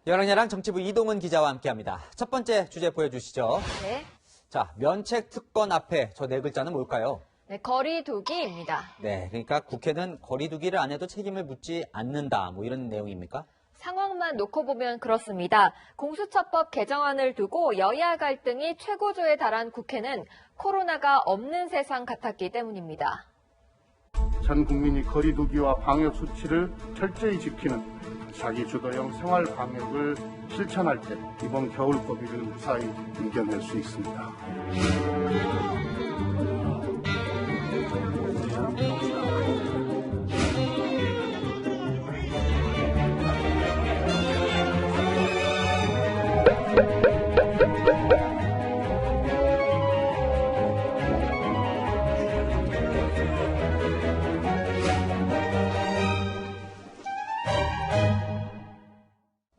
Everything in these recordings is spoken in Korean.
여랑야랑 정치부 이동은 기자와 함께합니다. 첫 번째 주제 보여주시죠. 네. 자, 면책 특권 앞에 저 네 글자는 뭘까요? 네, 거리두기입니다. 네, 그러니까 국회는 거리두기를 안 해도 책임을 묻지 않는다, 이런 내용입니까? 상황만 놓고 보면 그렇습니다. 공수처법 개정안을 두고 여야 갈등이 최고조에 달한 국회는 코로나가 없는 세상 같았기 때문입니다. 전 국민이 거리두기와 방역 수칙을 철저히 지키는 자기주도형 생활 방역을 실천할 때 이번 겨울거리를 무사히 이겨낼 수 있습니다.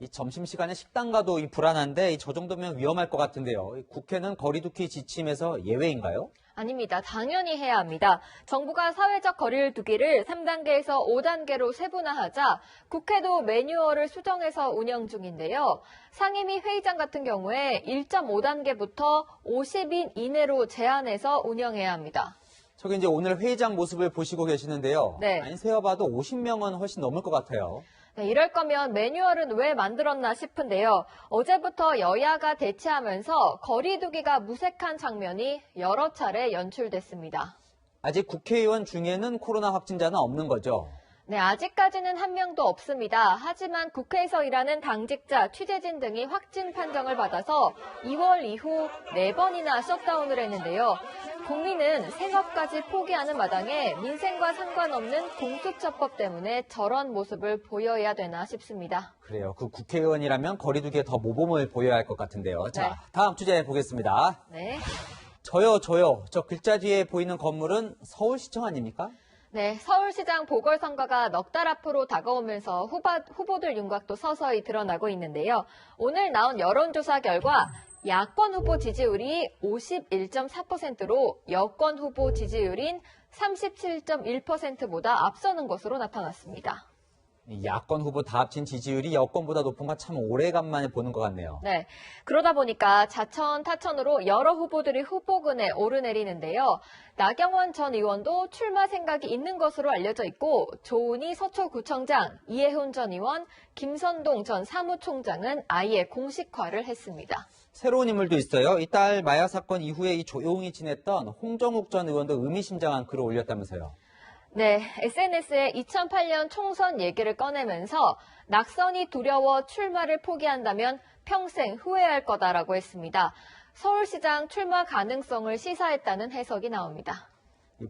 이 점심시간에 식당 가도 불안한데 저 정도면 위험할 것 같은데요. 국회는 거리두기 지침에서 예외인가요? 아닙니다. 당연히 해야 합니다. 정부가 사회적 거리를 두기를 3단계에서 5단계로 세분화하자 국회도 매뉴얼을 수정해서 운영 중인데요. 상임위 회의장 같은 경우에 1.5단계부터 50인 이내로 제한해서 운영해야 합니다. 저기 이제 오늘 회의장 모습을 보시고 계시는데요. 네. 안 세어봐도 50명은 훨씬 넘을 것 같아요. 네, 이럴 거면 매뉴얼은 왜 만들었나 싶은데요. 어제부터 여야가 대치하면서 거리두기가 무색한 장면이 여러 차례 연출됐습니다. 아직 국회의원 중에는 코로나 확진자는 없는 거죠? 네, 아직까지는 한 명도 없습니다. 하지만 국회에서 일하는 당직자, 취재진 등이 확진 판정을 받아서 2월 이후 4번이나 셧다운을 했는데요. 국민은 생업까지 포기하는 마당에 민생과 상관없는 공수처법 때문에 저런 모습을 보여야 되나 싶습니다. 그래요. 그 국회의원이라면 거리두기에 더 모범을 보여야 할 것 같은데요. 네. 자, 다음 주제 보겠습니다. 네. 저요. 저 글자 뒤에 보이는 건물은 서울시청 아닙니까? 네, 서울시장 보궐선거가 넉 달 앞으로 다가오면서 후보들 윤곽도 서서히 드러나고 있는데요. 오늘 나온 여론조사 결과 야권 후보 지지율이 51.4%로 여권 후보 지지율인 37.1%보다 앞서는 것으로 나타났습니다. 이 야권 후보 다 합친 지지율이 여권보다 높은 건 참 오래간만에 보는 것 같네요. 네, 그러다 보니까 자천, 타천으로 여러 후보들이 후보군에 오르내리는데요. 나경원 전 의원도 출마 생각이 있는 것으로 알려져 있고 조은희 서초구청장, 이해훈 전 의원, 김선동 전 사무총장은 아예 공식화를 했습니다. 새로운 인물도 있어요. 이달 마약 사건 이후에 조용히 지냈던 홍정욱 전 의원도 의미심장한 글을 올렸다면서요. 네, SNS에 2008년 총선 얘기를 꺼내면서 낙선이 두려워 출마를 포기한다면 평생 후회할 거다라고 했습니다. 서울시장 출마 가능성을 시사했다는 해석이 나옵니다.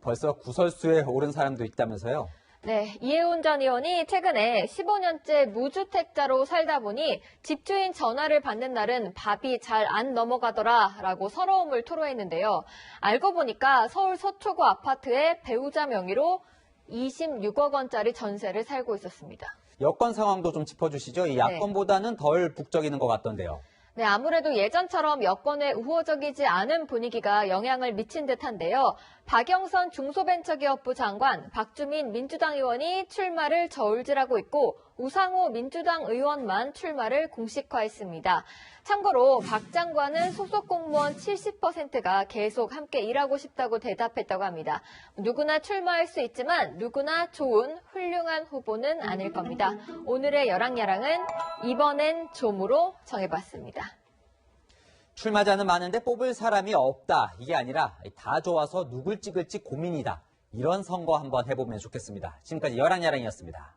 벌써 구설수에 오른 사람도 있다면서요. 네, 이해훈 전 의원이 최근에 15년째 무주택자로 살다 보니 집주인 전화를 받는 날은 밥이 잘 안 넘어가더라라고 서러움을 토로했는데요. 알고 보니까 서울 서초구 아파트에 배우자 명의로 26억 원짜리 전세를 살고 있었습니다. 여권 상황도 좀 짚어주시죠. 이 야권보다는 덜 북적이는 것 같던데요. 네, 아무래도 예전처럼 여권에 우호적이지 않은 분위기가 영향을 미친 듯한데요. 박영선 중소벤처기업부 장관, 박주민 민주당 의원이 출마를 저울질하고 있고 우상호 민주당 의원만 출마를 공식화했습니다. 참고로 박 장관은 소속 공무원 70%가 계속 함께 일하고 싶다고 대답했다고 합니다. 누구나 출마할 수 있지만 누구나 좋은 훌륭한 후보는 아닐 겁니다. 오늘의 여랑야랑은 이번엔 좀으로 정해봤습니다. 출마자는 많은데 뽑을 사람이 없다. 이게 아니라 다 좋아서 누굴 찍을지 고민이다. 이런 선거 한번 해보면 좋겠습니다. 지금까지 여랑야랑이었습니다.